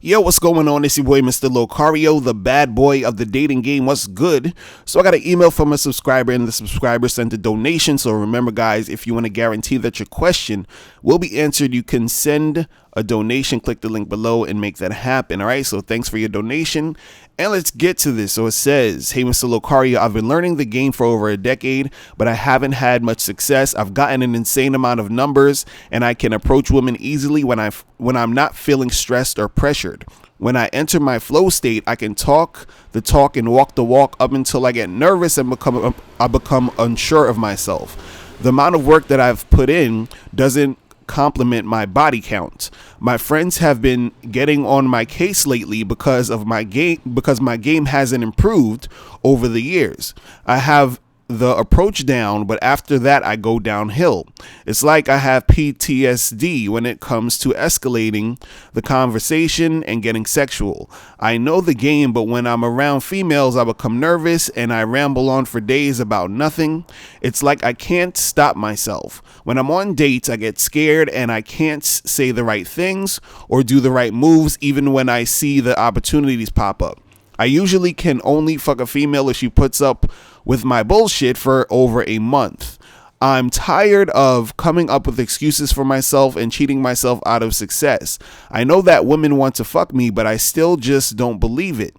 Yo, what's going on? It's your boy, Mr. Locario, the bad boy of the dating game. What's good? So I got an email from a subscriber, and the subscriber sent a donation. So remember, guys, if you want to guarantee that your question will be answered, you can send a donation. Click the link below and make that happen. All right, so thanks for your donation. And let's get to this. So it says, hey, Mr. Locario, I've been learning the game for over a decade, but I haven't had much success. I've gotten an insane amount of numbers, and I can approach women easily when I'm not feeling stressed or pressured. When I enter my flow state, I can talk the talk and walk the walk up until I get nervous and become unsure of myself. The amount of work that I've put in doesn't complement my body count. My friends have been getting on my case lately because my game hasn't improved over the years. I have the approach down, but after that I go downhill. It's like I have PTSD when it comes to escalating the conversation and getting sexual. I know the game, but when I'm around females, I become nervous and I ramble on for days about nothing. It's like I can't stop myself. When I'm on dates, I get scared and I can't say the right things or do the right moves even when I see the opportunities pop up. I usually can only fuck a female if she puts up with my bullshit for over a month. I'm tired of coming up with excuses for myself and cheating myself out of success. I know that women want to fuck me, but I still just don't believe it.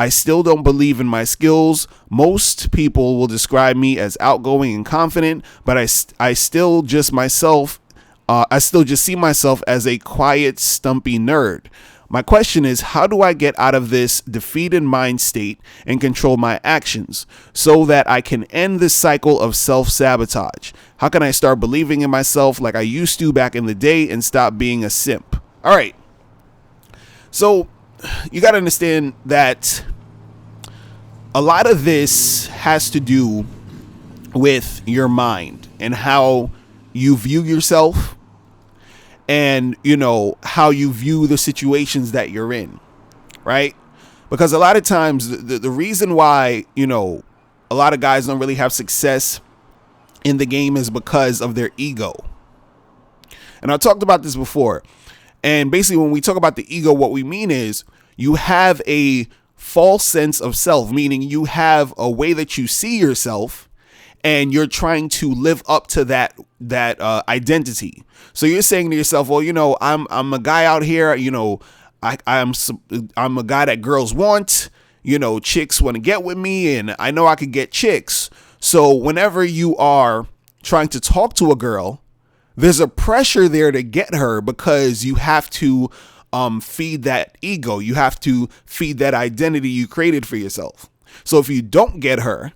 I still don't believe in my skills. Most people will describe me as outgoing and confident, but I still just see myself as a quiet, stumpy nerd. My question is, how do I get out of this defeated mind state and control my actions so that I can end this cycle of self-sabotage? How can I start believing in myself like I used to back in the day and stop being a simp? All right. So you got to understand that a lot of this has to do with your mind and how you view yourself. And, how you view the situations that you're in, right? Because a lot of times the reason why, a lot of guys don't really have success in the game is because of their ego. And I talked about this before. And basically, when we talk about the ego, what we mean is you have a false sense of self, meaning you have a way that you see yourself and you're trying to live up to that identity. So you're saying to yourself, well, I'm a guy out here, I'm a guy that girls want, chicks want to get with me, and I know I could get chicks. So whenever you are trying to talk to a girl, there's a pressure there to get her because you have to feed that ego. You have to feed that identity you created for yourself. So if you don't get her,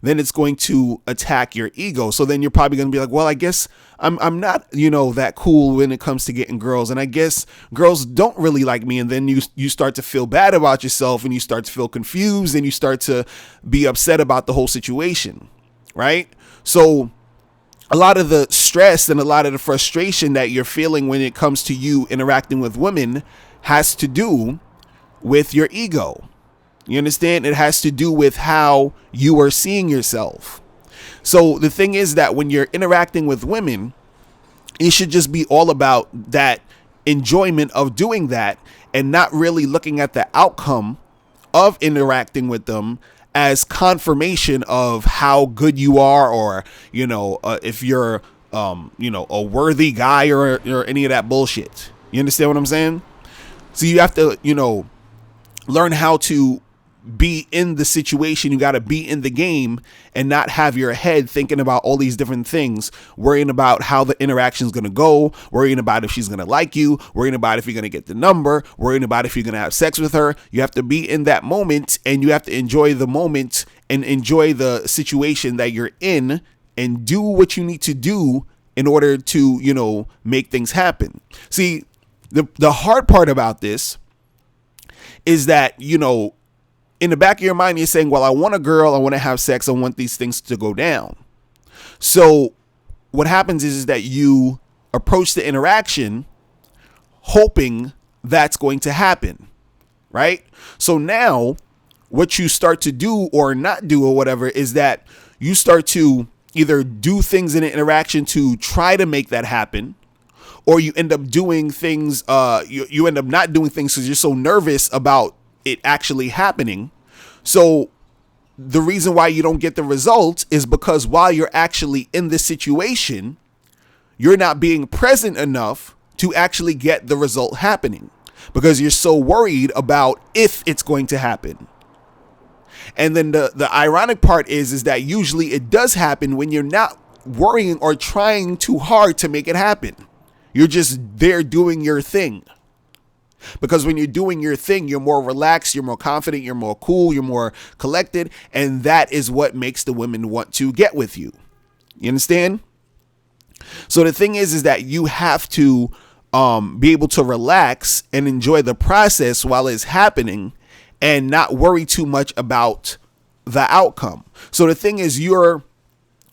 then it's going to attack your ego. So then you're probably going to be like, well, I guess I'm not, that cool when it comes to getting girls. And I guess girls don't really like me. And then you start to feel bad about yourself and you start to feel confused and you start to be upset about the whole situation. Right. So a lot of the stress and a lot of the frustration that you're feeling when it comes to you interacting with women has to do with your ego. You understand? It has to do with how you are seeing yourself. So the thing is that when you're interacting with women, it should just be all about that enjoyment of doing that and not really looking at the outcome of interacting with them as confirmation of how good you are or, if you're, a worthy guy or any of that bullshit. You understand what I'm saying? So you have to, learn how to be in the situation. You got to be in the game and not have your head thinking about all these different things, worrying about how the interaction is going to go, worrying about if she's going to like you, worrying about if you're going to get the number, worrying about if you're going to have sex with her. You have to be in that moment and you have to enjoy the moment and enjoy the situation that you're in and do what you need to do in order to, make things happen. See, the hard part about this is that, in the back of your mind, you're saying, well, I want a girl, I want to have sex, I want these things to go down. So what happens is that you approach the interaction hoping that's going to happen, right? So now what you start to do or not do or whatever is that you start to either do things in an interaction to try to make that happen, or you end up doing things, you end up not doing things because you're so nervous about it actually happening. So the reason why you don't get the results is because while you're actually in this situation, you're not being present enough to actually get the result happening because you're so worried about if it's going to happen. And then the ironic part is that usually it does happen when you're not worrying or trying too hard to make it happen. You're just there doing your thing. Because when you're doing your thing, you're more relaxed, you're more confident, you're more cool, you're more collected. And that is what makes the women want to get with you. You understand? So the thing is that you have to be able to relax and enjoy the process while it's happening and not worry too much about the outcome. So the thing is, you're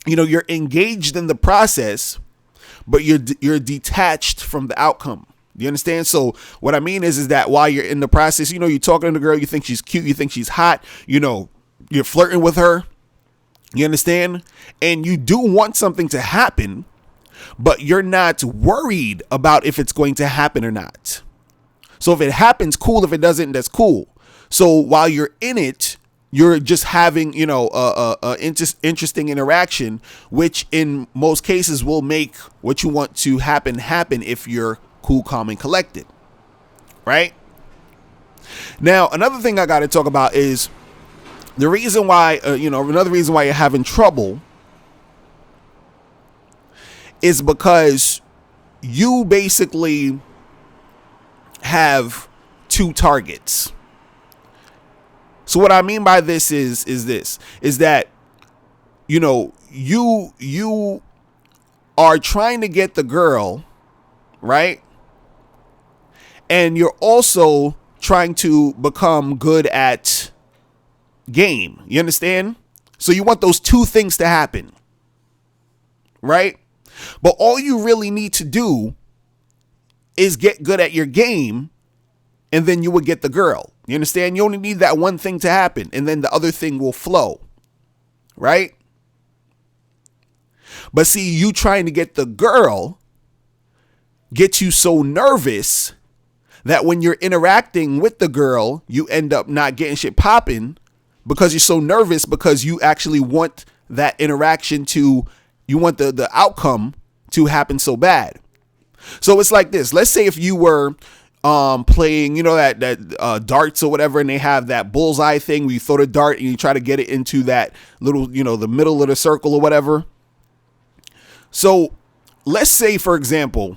engaged in the process, but you're detached from the outcome. You understand? So what I mean is that while you're in the process, you're talking to the girl, you think she's cute, you think she's hot, you're flirting with her. You understand? And you do want something to happen, but you're not worried about if it's going to happen or not. So if it happens, cool. If it doesn't, that's cool. So while you're in it, you're just having, interesting interaction, which in most cases will make what you want to happen if you're cool, calm, and collected. Right? Now, another thing I got to talk about is the reason why, another reason why you're having trouble is because you basically have two targets. So what I mean by this is that, you are trying to get the girl, right? And you're also trying to become good at game. You understand? So you want those two things to happen, right? But all you really need to do is get good at your game, and then you will get the girl. You understand? You only need that one thing to happen, and then the other thing will flow, right? But see, you trying to get the girl gets you so nervous that when you're interacting with the girl, you end up not getting shit popping because you're so nervous, because you actually want that interaction you want the outcome to happen so bad. So it's like this. Let's say if you were playing, that darts or whatever, and they have that bullseye thing where you throw the dart and you try to get it into that little, the middle of the circle or whatever. So let's say, for example,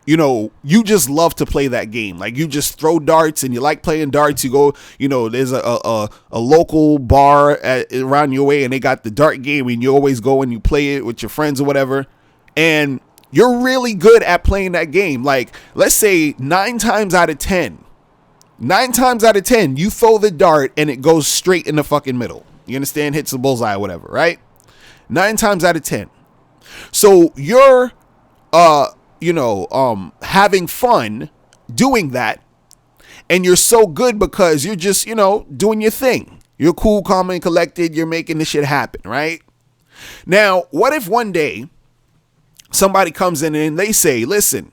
you just love to play that game. Like, you just throw darts and you like playing darts. You go, there's a local bar around your way and they got the dart game, and you always go and you play it with your friends or whatever. And you're really good at playing that game. Like, let's say 9 times out of 10, you throw the dart and it goes straight in the fucking middle. You understand? Hits the bullseye or whatever, right? 9 times out of 10. So you're, having fun doing that. And you're so good because you're just, doing your thing. You're cool, calm, and collected. You're making this shit happen, right? Now, what if one day somebody comes in and they say, listen,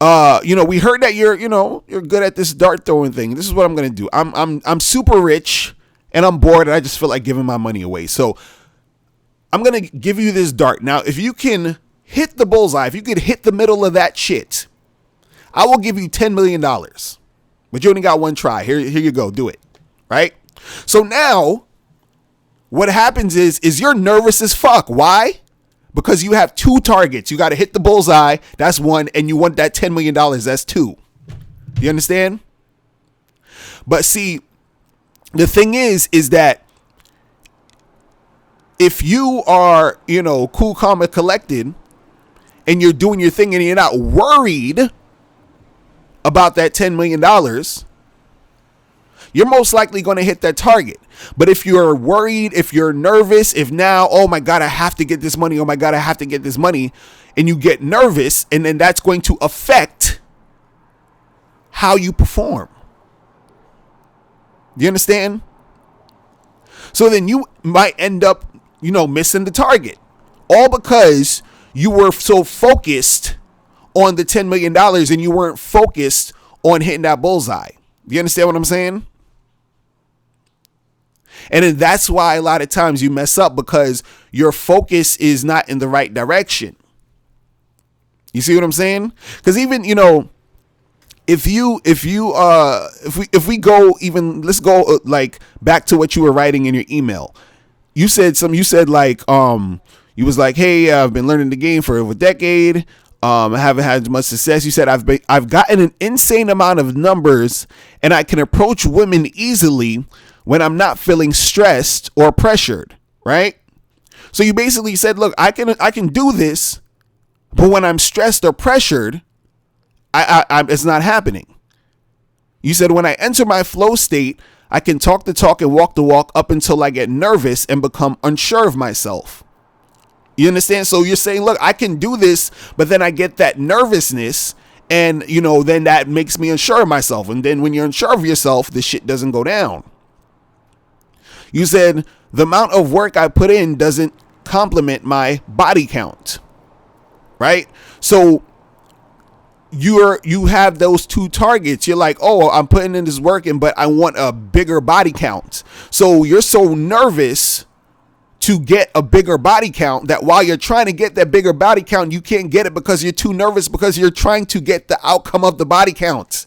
we heard that you're good at this dart throwing thing. This is what I'm going to do. I'm super rich and I'm bored and I just feel like giving my money away. So I'm going to give you this dart. Now, if you can hit the bullseye, if you could hit the middle of that shit, I will give you $10 million. But you only got one try. Here you go. Do it. Right? So now what happens is you're nervous as fuck. Why? Because you have two targets. You got to hit the bullseye. That's one. And you want that $10 million. That's two. You understand? But see, the thing is that if you are, cool, calm, and collected, and you're doing your thing and you're not worried about that $10 million, you're most likely going to hit that target. But if you're worried, if you're nervous, if now, oh my God, I have to get this money. Oh my God, I have to get this money. And you get nervous, and then that's going to affect how you perform. Do you understand? So then you might end up, missing the target, all because you were so focused on the $10 million and you weren't focused on hitting that bullseye. You understand what I'm saying? And then that's why a lot of times you mess up, because your focus is not in the right direction. You see what I'm saying? Because even, if we go even, let's go like back to what you were writing in your email. You said like, you was like, hey, I've been learning the game for over a decade. I haven't had much success. You said I've gotten an insane amount of numbers and I can approach women easily when I'm not feeling stressed or pressured, right? So you basically said, look, I can do this, but when I'm stressed or pressured, it's not happening. You said when I enter my flow state, I can talk the talk and walk the walk up until I get nervous and become unsure of myself. You understand? So you're saying, look, I can do this, but then I get that nervousness and, then that makes me unsure of myself. And then when you're unsure of yourself, the shit doesn't go down. You said the amount of work I put in doesn't complement my body count, right? So you have those two targets. You're like, oh, I'm putting in this work, but I want a bigger body count. So you're so nervous to get a bigger body count that while you're trying to get that bigger body count, you can't get it because you're too nervous, because you're trying to get the outcome of the body count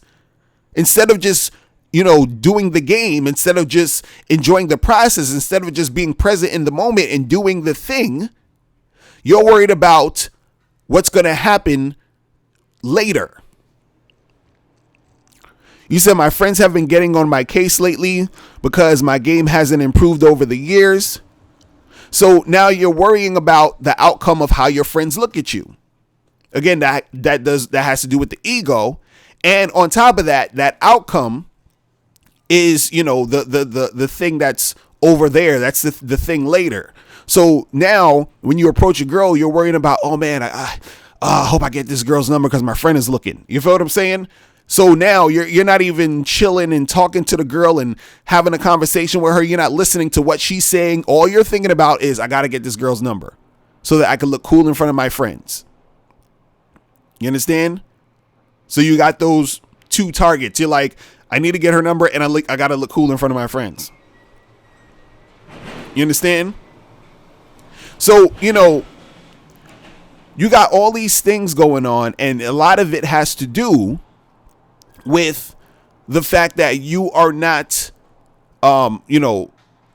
instead of just doing the game, instead of just enjoying the process, instead of just being present in the moment and doing the thing. You're worried about what's going to happen later. You said my friends have been getting on my case lately because my game hasn't improved over the years. So now you're worrying about the outcome of how your friends look at you. Again, that has to do with the ego. And on top of that outcome is, the thing that's over there. That's the thing later. So now when you approach a girl, you're worrying about, oh man, I hope I get this girl's number because my friend is looking. You feel what I'm saying? So now you're not even chilling and talking to the girl and having a conversation with her. You're not listening to what she's saying. All you're thinking about is, I got to get this girl's number so that I can look cool in front of my friends. You understand? So you got those two targets. You're like, I need to get her number and I got to look cool in front of my friends. You understand? So, you got all these things going on, and a lot of it has to do with the fact that you are not,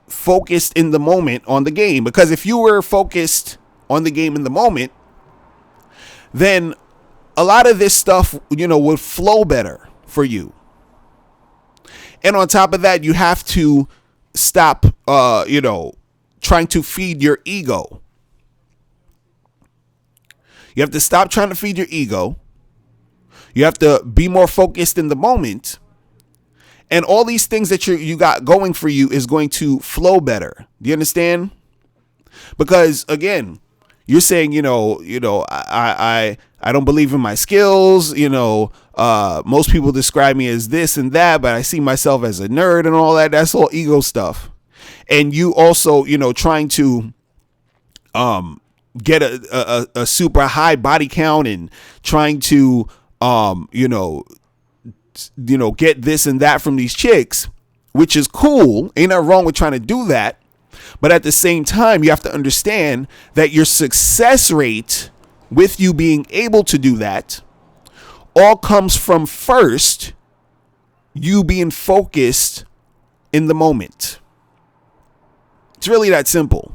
focused in the moment on the game. Because if you were focused on the game in the moment, then a lot of this stuff, would flow better for you. And on top of that, you have to stop, trying to feed your ego. You have to stop trying to feed your ego. You have to be more focused in the moment. And all these things that you got going for you is going to flow better. Do you understand? Because again, you're saying, I don't believe in my skills. Most people describe me as this and that, but I see myself as a nerd and all that. That's all ego stuff. And you also, trying to get a super high body count and trying to get this and that from these chicks, which is cool. Ain't nothing wrong with trying to do that. But at the same time, you have to understand that your success rate with you being able to do that all comes from first you being focused in the moment. It's really that simple.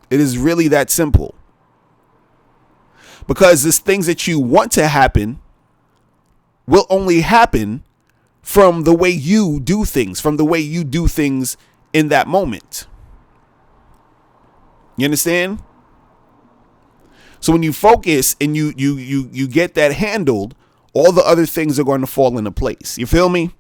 It is really that simple. Because these things that you want to happen will only happen from the way you do things, from the way you do things in that moment. You understand? So when you focus and you get that handled, all the other things are going to fall into place. You feel me?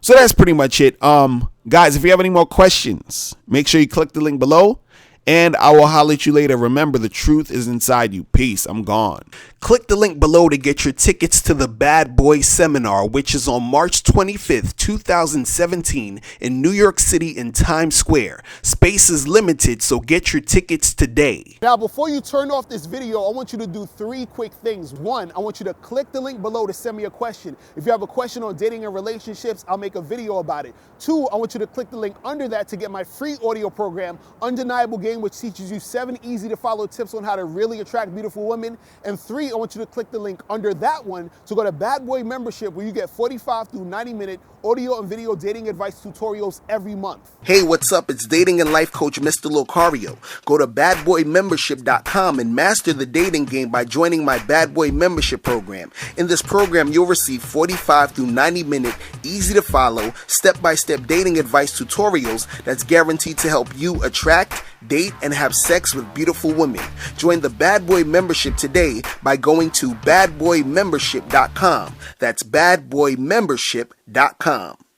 So that's pretty much it. Guys, if you have any more questions, make sure you click the link below And I will holler at you later. Remember, the truth is inside you. Peace. I'm gone. Click the link below to get your tickets to the Bad Boy Seminar, which is on March 25th, 2017 in New York City in Times Square. Space is limited, so get your tickets today. Now, before you turn off this video, I want you to do 3 quick things. 1, I want you to click the link below to send me a question. If you have a question on dating and relationships, I'll make a video about it. 2, I want you to click the link under that to get my free audio program, Undeniable Game, which teaches you 7 easy to follow tips on how to really attract beautiful women. And 3, I want you to click the link under that one to go to Bad Boy Membership, where you get 45 through 90-minute audio and video dating advice tutorials every month. Hey, what's up? It's dating and life coach Mr. Locario. Go to badboymembership.com and master the dating game by joining my Bad Boy Membership program. In this program, you'll receive 45 through 90-minute, easy to follow, step-by-step dating advice tutorials that's guaranteed to help you attract, date, and have sex with beautiful women. Join the Bad Boy Membership today by going to badboymembership.com. That's badboymembership.com.